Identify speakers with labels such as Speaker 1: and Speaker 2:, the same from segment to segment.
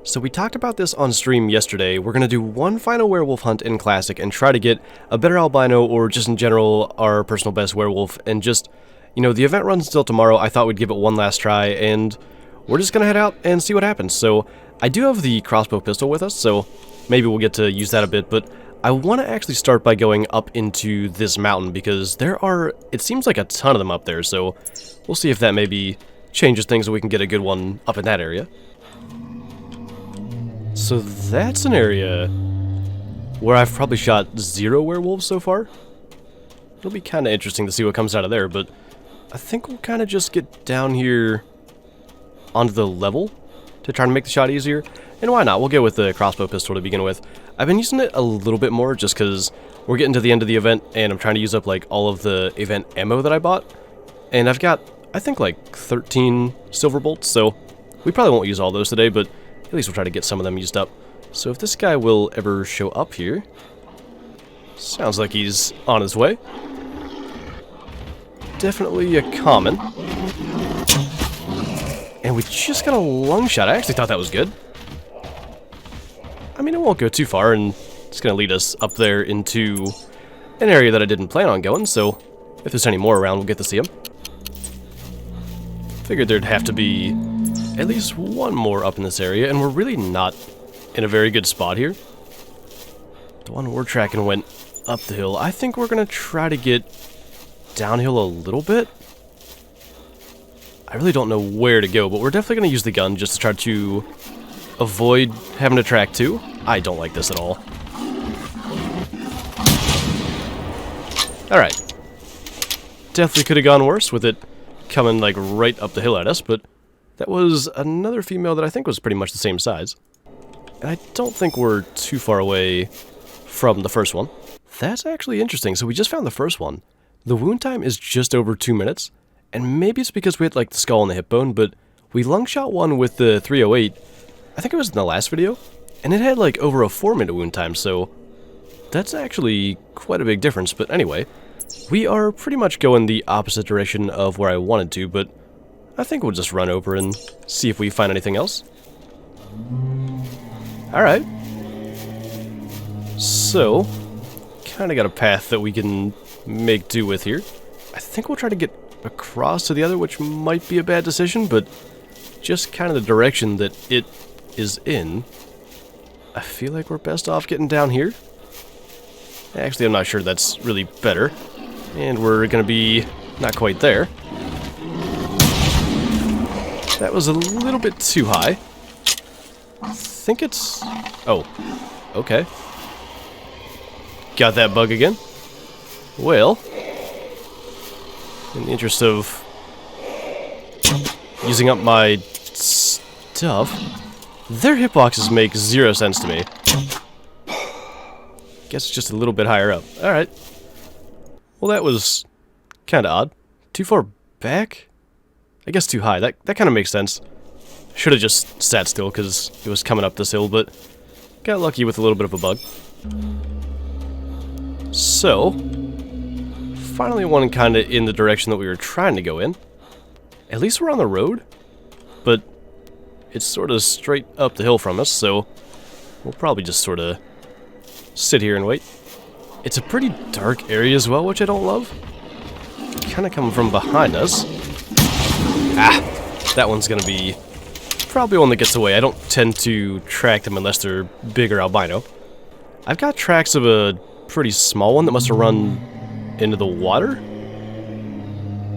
Speaker 1: So we talked about this on stream yesterday. We're going to do one final werewolf hunt in Classic and try to get a better albino, or just in general our personal best werewolf, and just, you know, the event runs until tomorrow. I thought we'd give it one last try, and we're just going to head out and see what happens. So I do have the crossbow pistol with us, so maybe we'll get to use that a bit, but I want to actually start by going up into this mountain, because there are, it seems like a ton of them up there, so we'll see if that maybe changes things so we can get a good one up in that area. So that's an area where I've probably shot 0 werewolves so far. It'll be kind of interesting to see what comes out of there, but I think we'll kind of just get down here onto the level to try to make the shot easier. And why not? We'll go with the crossbow pistol to begin with. I've been using it a little bit more just because we're getting to the end of the event and I'm trying to use up like all of the event ammo that I bought. And I've got, I think, like 13 silver bolts, so we probably won't use all those today, but at least we'll try to get some of them used up. So if this guy will ever show up here, sounds like he's on his way. Definitely a common. And we just got a lung shot. I actually thought that was good. I mean, it won't go too far, and it's going to lead us up there into an area that I didn't plan on going, so if there's any more around, we'll get to see them. Figured there'd have to be at least one more up in this area, and we're really not in a very good spot here. The one we're tracking went up the hill. I think we're going to try to get downhill a little bit. I really don't know where to go, but we're definitely going to use the gun just to try to avoid having to track 2. I don't like this at all. Alright. Definitely could have gone worse with it coming like right up the hill at us, but that was another female that I think was pretty much the same size. And I don't think we're too far away from the first one. That's actually interesting. So we just found the first one. The wound time is just over 2 minutes, and maybe it's because we hit like the skull and the hip bone, but we lung shot one with the 308. I think it was in the last video, and it had like over a 4-minute wound time, so that's actually quite a big difference. But anyway, we are pretty much going the opposite direction of where I wanted to, but I think we'll just run over and see if we find anything else. Alright. So, kind of got a path that we can make do with here. I think we'll try to get across to the other, which might be a bad decision, but just kind of the direction that it is in, I feel like we're best off getting down here. Actually, I'm not sure that's really better. And we're going to be not quite there. That was a little bit too high. I think it's... oh, okay. Got that bug again. Well, in the interest of using up my stuff, their hitboxes make 0 sense to me. Guess it's just a little bit higher up. Alright. Well, that was kind of odd. Too far back? I guess too high. That kind of makes sense. Should have just sat still because it was coming up this hill, but got lucky with a little bit of a bug. So, finally one kind of in the direction that we were trying to go in. At least we're on the road, but it's sort of straight up the hill from us, so we'll probably just sort of sit here and wait. It's a pretty dark area as well, which I don't love. Kind of coming from behind us. Ah, that one's going to be probably one that gets away. I don't tend to track them unless they're big or albino. I've got tracks of a pretty small one that must have run into the water.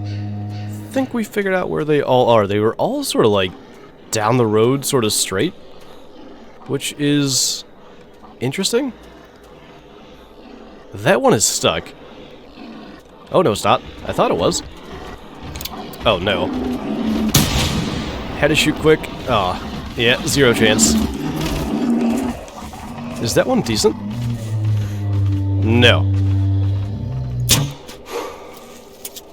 Speaker 1: I think we figured out where they all are. They were all sort of like down the road, sort of straight, which is interesting. That one is stuck. Oh, no, it's not. I thought it was. Oh, no. Had to shoot quick. Oh, yeah, 0 chance. Is that one decent? No.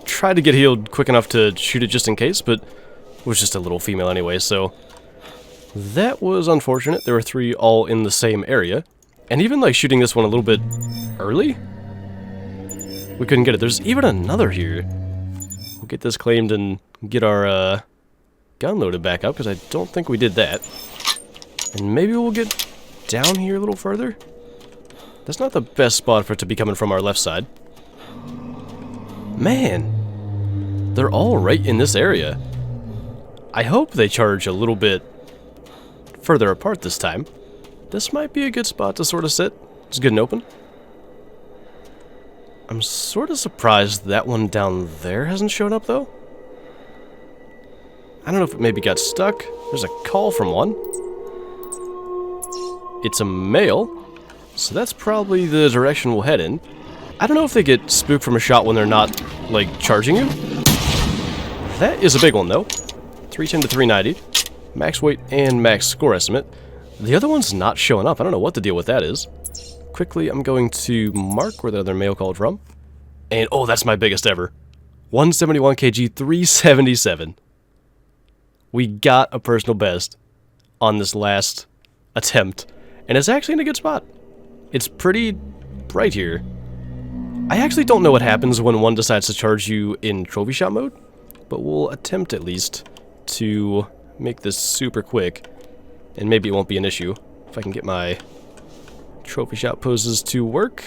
Speaker 1: Tried to get healed quick enough to shoot it just in case, but it was just a little female anyway, so that was unfortunate. There were 3 all in the same area. And even like shooting this one a little bit early, we couldn't get it. There's even another here. We'll get this claimed and get our gun loaded back up, because I don't think we did that. And maybe we'll get down here a little further. That's not the best spot for it to be coming from our left side. Man, they're all right in this area. I hope they charge a little bit further apart this time. This might be a good spot to sort of sit. It's good and open. I'm sort of surprised that one down there hasn't shown up, though. I don't know if it maybe got stuck. There's a call from one. It's a male, so that's probably the direction we'll head in. I don't know if they get spooked from a shot when they're not, like, charging you. That is a big one, though. 310 to 390. Max weight and max score estimate. The other one's not showing up. I don't know what the deal with that is. Quickly, I'm going to mark where the other male called from. And, oh, that's my biggest ever. 171 kg, 377. We got a personal best on this last attempt. And it's actually in a good spot. It's pretty bright here. I actually don't know what happens when one decides to charge you in trophy shot mode, but we'll attempt at least to make this super quick, and maybe it won't be an issue. If I can get my trophy shot poses to work,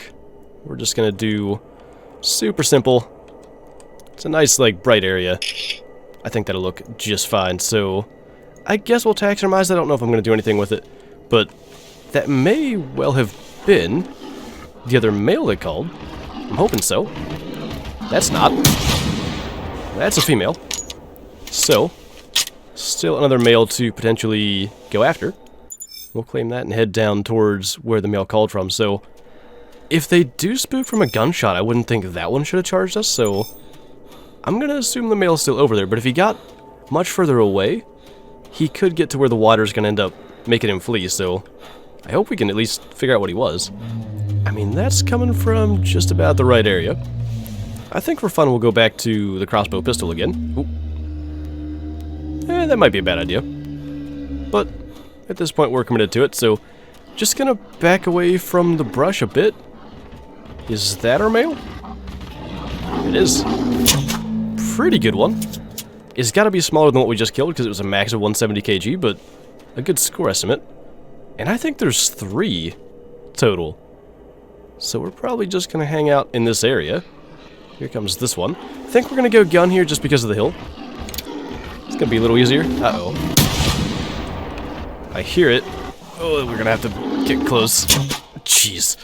Speaker 1: we're just gonna do super simple. It's a nice, like, bright area. I think that'll look just fine, so I guess we'll tax surmise. I don't know if I'm gonna do anything with it, but that may well have been the other male that called. I'm hoping so. That's not. That's a female. So, still another male to potentially go after. We'll claim that and head down towards where the male called from. So, if they do spook from a gunshot, I wouldn't think that one should have charged us, so I'm gonna assume the male's still over there. But if he got much further away, he could get to where the water's gonna end up making him flee, so I hope we can at least figure out what he was. I mean, that's coming from just about the right area. I think for fun we'll go back to the crossbow pistol again. That might be a bad idea. But at this point we're committed to it, so just gonna back away from the brush a bit. Is that our male? It is. Pretty good one. It's gotta be smaller than what we just killed because it was a max of 170 kg, but a good score estimate. And I think there's 3 total. So we're probably just going to hang out in this area. Here comes this one. I think we're going to go gun here just because of the hill. It's going to be a little easier. Uh-oh. I hear it. Oh, we're going to have to get close. Jeez.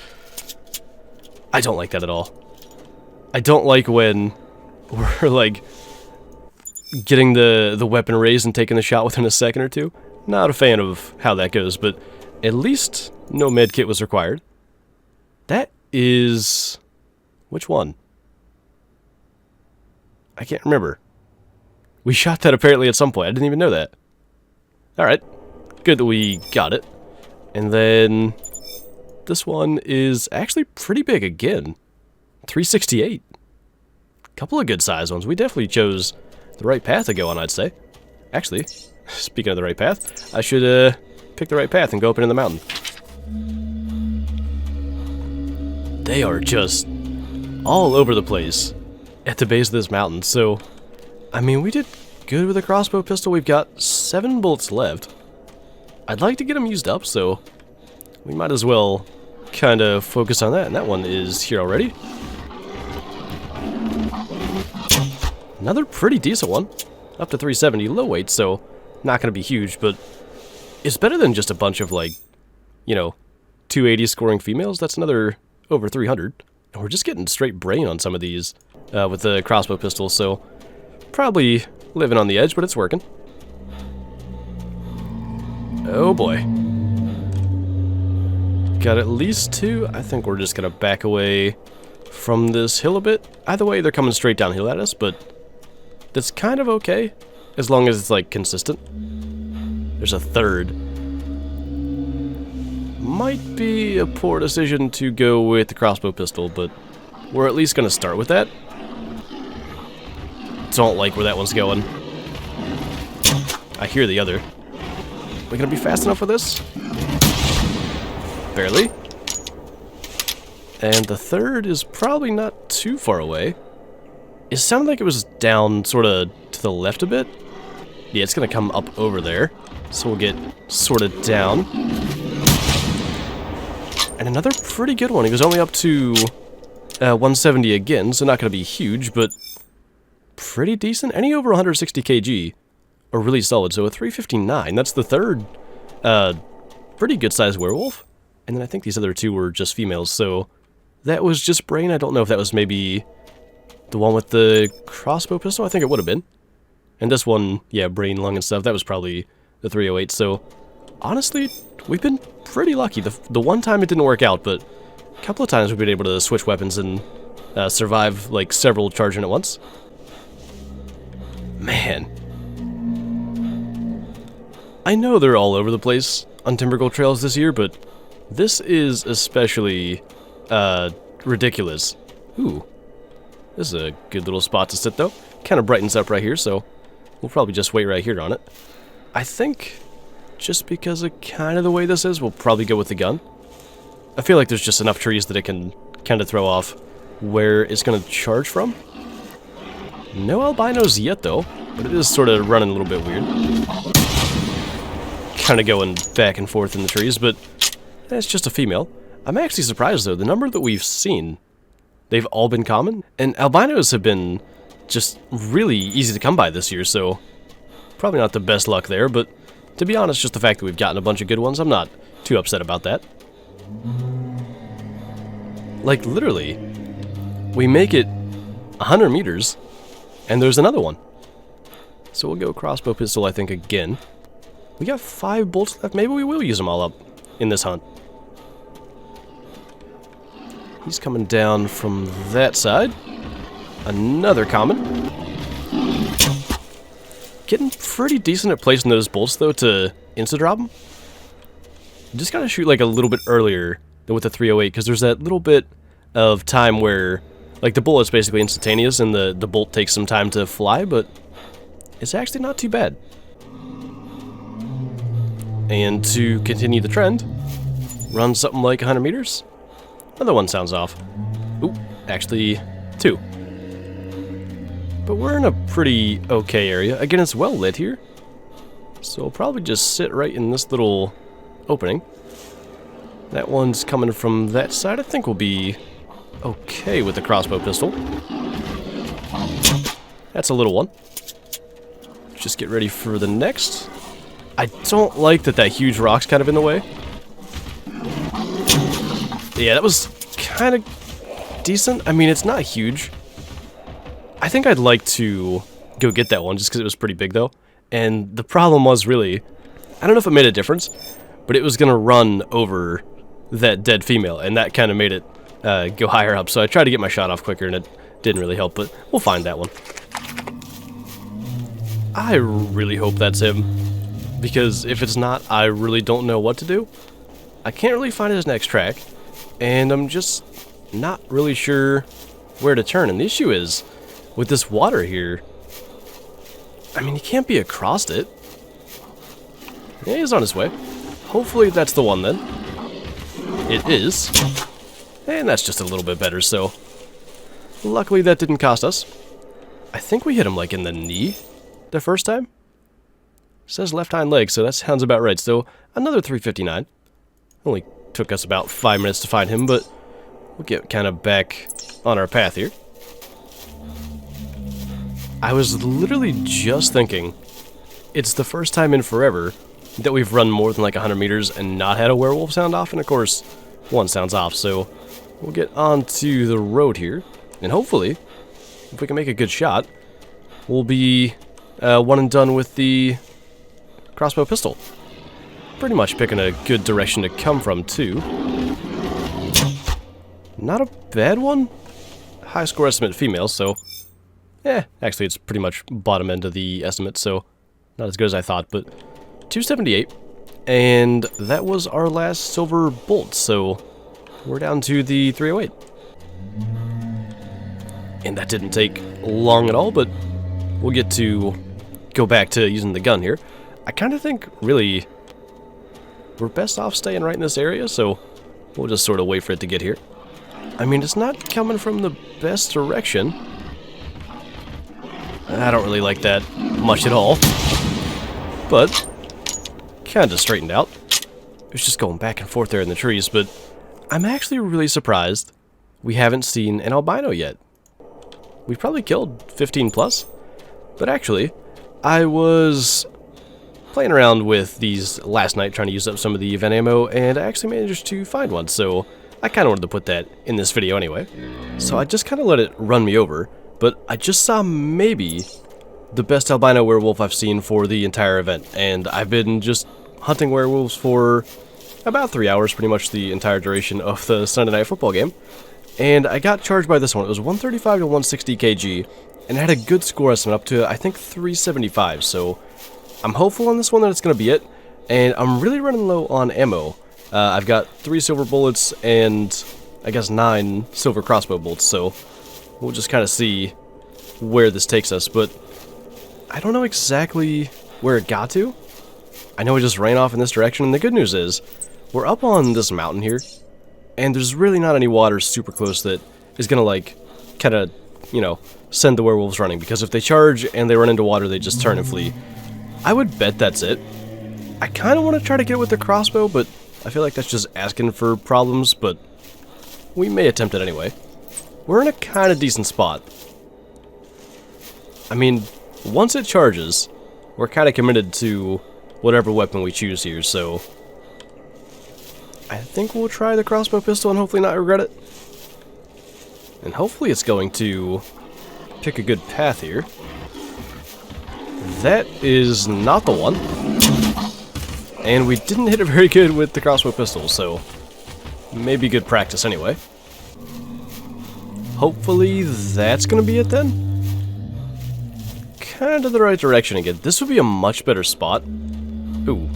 Speaker 1: I don't like that at all. I don't like when we're, like, getting the weapon raised and taking the shot within a second or two. Not a fan of how that goes, but at least no medkit was required. That is... which one? I can't remember. We shot that apparently at some point. I didn't even know that. Alright. Good that we got it. And then... this one is actually pretty big again. 368. Couple of good size ones. We definitely chose the right path to go on, I'd say. Actually, speaking of the right path, I should pick the right path and go up into the mountain. They are just all over the place at the base of this mountain, so, I mean, we did good with the crossbow pistol. We've got 7 bullets left. I'd like to get them used up, so we might as well kind of focus on that, and that one is here already. Another pretty decent one, up to 370, low weight, so not going to be huge, but it's better than just a bunch of, like, you know, 280 scoring females. That's another over 300, and we're just getting straight brain on some of these with the crossbow pistol, so probably living on the edge, but it's working. Oh boy. Got at least 2. I think we're just gonna back away from this hill a bit. Either way, they're coming straight downhill at us, but that's kind of okay, as long as it's, like, consistent. There's a 3rd. Might be a poor decision to go with the crossbow pistol, but we're at least gonna start with that. Don't like where that one's going. I hear the other. We gonna be fast enough for this? Barely. And the 3rd is probably not too far away. It sounded like it was down sort of to the left a bit. Yeah, it's gonna come up over there. So we'll get sorted down. And another pretty good one. He was only up to 170 again, so not going to be huge, but pretty decent. Any over 160 kg are really solid. So a 359, that's the third pretty good sized werewolf. And then I think these other two were just females, so that was just brain. I don't know if that was maybe the one with the crossbow pistol. I think it would have been. And this one, yeah, brain, lung, and stuff, that was probably the 308. So honestly, we've been pretty lucky. The one time it didn't work out, but a couple of times we've been able to switch weapons and survive like several charging at once. Man. I know they're all over the place on Timber Gold trails this year, but this is especially ridiculous. Ooh. This is a good little spot to sit, though. Kind of brightens up right here, so we'll probably just wait right here on it. I think, just because of kind of the way this is, we'll probably go with the gun. I feel like there's just enough trees that it can kind of throw off where it's going to charge from. No albinos yet, though, but it is sort of running a little bit weird. Kind of going back and forth in the trees, but that's just a female. I'm actually surprised, though. The number that we've seen, they've all been common, and albinos have been just really easy to come by this year, so probably not the best luck there, but to be honest, just the fact that we've gotten a bunch of good ones, I'm not too upset about that. Like, literally, we make it 100 meters, and there's another one. So we'll go crossbow pistol, I think, again. We got 5 bolts left. Maybe we will use them all up in this hunt. He's coming down from that side. Another common. Getting pretty decent at placing those bolts, though, to insta-drop them. Just gotta shoot, like, a little bit earlier than with the 308, because there's that little bit of time where, like, the bullet's basically instantaneous, and the bolt takes some time to fly, but it's actually not too bad. And to continue the trend, run something like 100 meters. Another one sounds off. Ooh, actually, 2. But we're in a pretty okay area. Again, it's well lit here. So we'll probably just sit right in this little opening. That one's coming from that side. I think we'll be okay with the crossbow pistol. That's a little one. Just get ready for the next. I don't like that huge rock's kind of in the way. Yeah, that was kind of decent. I mean, it's not huge. I think I'd like to go get that one just because it was pretty big, though. And the problem was really, I don't know if it made a difference, but it was going to run over that dead female, and that kind of made it go higher up. So I tried to get my shot off quicker, and it didn't really help, but we'll find that one. I really hope that's him, because if it's not, I really don't know what to do. I can't really find his next track, and I'm just not really sure where to turn. And the issue is, with this water here, I mean, he can't be across it. Yeah, he's on his way. Hopefully that's the one then. It is. And that's just a little bit better, so luckily that didn't cost us. I think we hit him like in the knee the first time. It says left hind leg, so that sounds about right. So another 359. Only took us about 5 minutes to find him, but we'll get kind of back on our path here. I was literally just thinking, it's the first time in forever that we've run more than like 100 meters and not had a werewolf sound off, and of course, one sounds off, so we'll get onto the road here, and hopefully, if we can make a good shot, we'll be one and done with the crossbow pistol. Pretty much picking a good direction to come from, too. Not a bad one. High score estimate female, so actually it's pretty much bottom end of the estimate, so not as good as I thought, but 278, and that was our last silver bolt, so we're down to the 308. And that didn't take long at all, but we'll get to go back to using the gun here. I kind of think, really, we're best off staying right in this area, so we'll just sort of wait for it to get here. I mean, it's not coming from the best direction. I don't really like that much at all. But kind of straightened out. It was just going back and forth there in the trees, but I'm actually really surprised we haven't seen an albino yet. We've probably killed 15 plus, but actually, I was playing around with these last night trying to use up some of the event ammo, and I actually managed to find one, so I kind of wanted to put that in this video anyway. So I just kind of let it run me over, but I just saw maybe the best albino werewolf I've seen for the entire event, and I've been just hunting werewolves for about 3 hours, pretty much the entire duration of the Sunday Night Football game, and I got charged by this one. It was 135 to 160 kg, and it had a good score estimate up to, I think, 375, so I'm hopeful on this one that it's going to be it, and I'm really running low on ammo. I've got 3 silver bullets and, I guess, 9 silver crossbow bolts, so we'll just kind of see where this takes us, but I don't know exactly where it got to. I know it just ran off in this direction, and the good news is, we're up on this mountain here, and there's really not any water super close that is gonna, like, kind of, you know, send the werewolves running, because if they charge and they run into water, they just turn and flee. I would bet that's it. I kind of want to try to get it with the crossbow, but I feel like that's just asking for problems, but we may attempt it anyway. We're in a kind of decent spot. I mean, once it charges, we're kind of committed to whatever weapon we choose here, so I think we'll try the crossbow pistol and hopefully not regret it. And hopefully it's going to pick a good path here. That is not the one. And we didn't hit it very good with the crossbow pistol, so maybe good practice anyway. Hopefully that's going to be it then. Kind of the right direction again. This would be a much better spot. Ooh.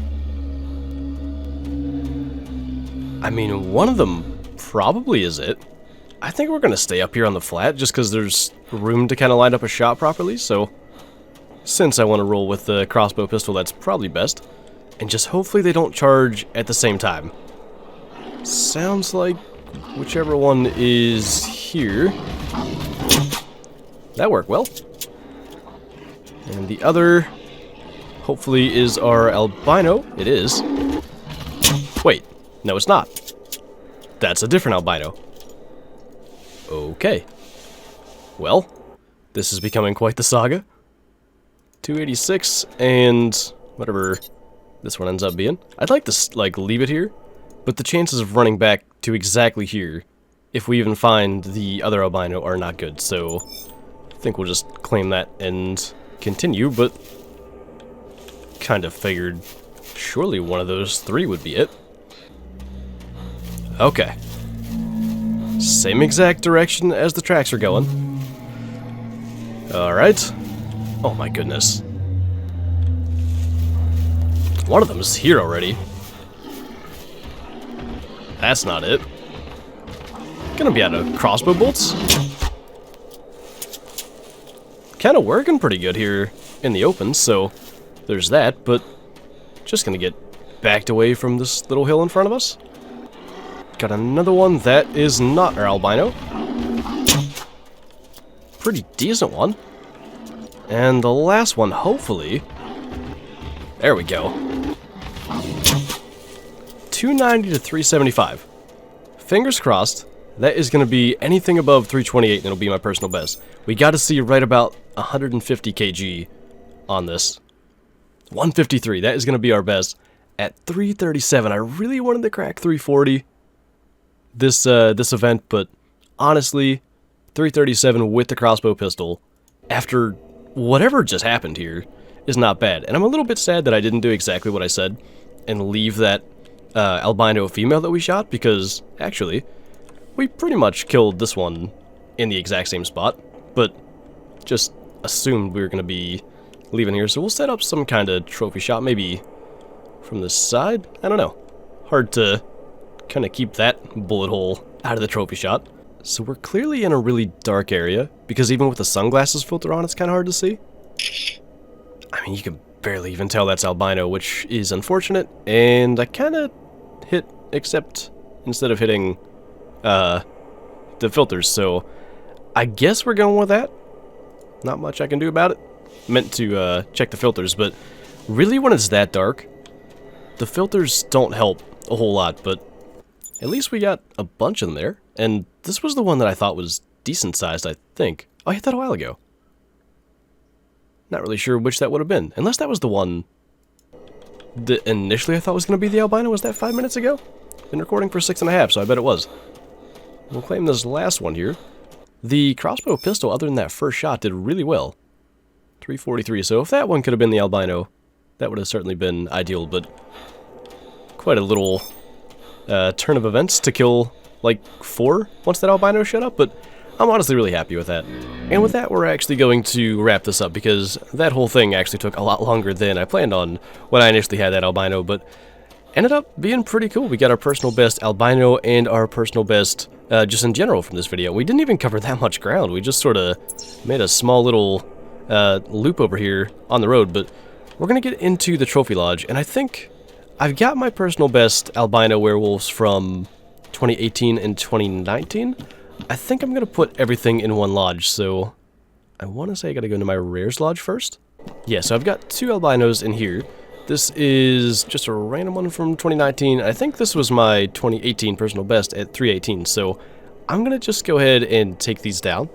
Speaker 1: I mean, one of them probably is it. I think we're going to stay up here on the flat just because there's room to kind of line up a shot properly, so since I want to roll with the crossbow pistol, that's probably best. And just hopefully they don't charge at the same time. Sounds like whichever one is here. That worked well. And the other, hopefully, is our albino. It is. Wait, no it's not. That's a different albino. Okay. Well, this is becoming quite the saga. 286 and whatever this one ends up being. I'd like to like leave it here, but the chances of running back to exactly here, if we even find the other albino, are not good. So I think we'll just claim that and continue, but kind of figured surely one of those 3 would be it. Okay. Same exact direction as the tracks are going. Alright. Oh my goodness. One of them is here already. That's not it. Gonna be out of crossbow bolts. Kind of working pretty good here in the open, so there's that, but just gonna get backed away from this little hill in front of us. Got another one that is not our albino. Pretty decent one. And the last one, hopefully. There we go. 290 to 375. Fingers crossed, that is going to be anything above 328 and it'll be my personal best. We got to see right about 150 kg on this. 153, that is going to be our best. At 337, I really wanted to crack 340 this event, but honestly, 337 with the crossbow pistol, after whatever just happened here, is not bad. And I'm a little bit sad that I didn't do exactly what I said and leave that albino female that we shot, because actually, we pretty much killed this one in the exact same spot, but just assumed we were going to be leaving here. So we'll set up some kind of trophy shot, maybe from the side? I don't know. Hard to kind of keep that bullet hole out of the trophy shot. So we're clearly in a really dark area, because even with the sunglasses filter on, it's kind of hard to see. I mean, you can barely even tell that's albino, which is unfortunate, and I kind of hit accept instead of hitting the filters, so I guess we're going with that. Not much I can do about it. Meant to check the filters, but really when it's that dark, The filters don't help a whole lot, but at least we got a bunch in there. And this was the one that I thought was decent sized, I think. Oh, I hit that a while ago. Not really sure which that would have been. Unless that was the one that initially I thought was going to be the albino. Was that 5 minutes ago? Been recording for 6.5, so I bet it was. We'll claim this last one here. The crossbow pistol, other than that first shot, did really well. 343, so if that one could have been the albino, that would have certainly been ideal, but quite a little turn of events to kill, like, 4 once that albino showed up, but I'm honestly really happy with that. And with that, we're actually going to wrap this up, because that whole thing actually took a lot longer than I planned on when I initially had that albino, but ended up being pretty cool. We got our personal best albino and our personal best just in general from this video. We didn't even cover that much ground. We just sort of made a small little loop over here on the road, but we're going to get into the trophy lodge, and I think I've got my personal best albino werewolves from 2018 and 2019. I think I'm going to put everything in one lodge, so I want to say I got to go into my rares lodge first. Yeah, so I've got 2 albinos in here. This is just a random one from 2019. I think this was my 2018 personal best at 318, so I'm going to just go ahead and take these down.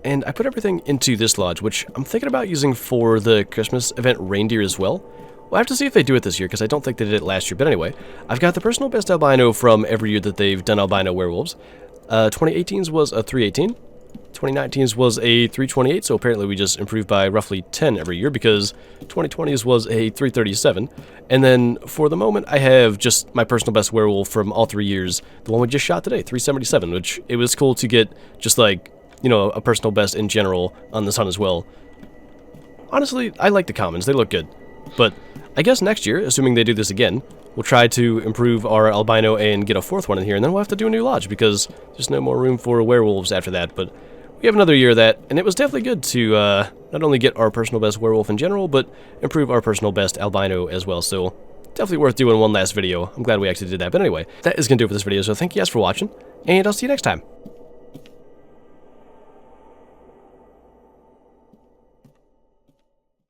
Speaker 1: And I put everything into this lodge, which I'm thinking about using for the Christmas event reindeer as well. We'll have to see if they do it this year, because I don't think they did it last year. But anyway, I've got the personal best albino from every year that they've done albino werewolves. 2018's was a 318. 2019's was a 328, so apparently we just improved by roughly 10 every year, because 2020's was a 337. And then for the moment, I have just my personal best werewolf from all 3 years, the one we just shot today, 377, which it was cool to get just like, you know, a personal best in general on this hunt as well. Honestly, I like the commons, they look good. But I guess next year, assuming they do this again, we'll try to improve our albino and get a 4th one in here, and then we'll have to do a new lodge, because there's no more room for werewolves after that. But we have another year of that, and it was definitely good to not only get our personal best werewolf in general, but improve our personal best albino as well. So definitely worth doing one last video. I'm glad we actually did that. But anyway, that is going to do it for this video, so thank you guys for watching, and I'll see you next time.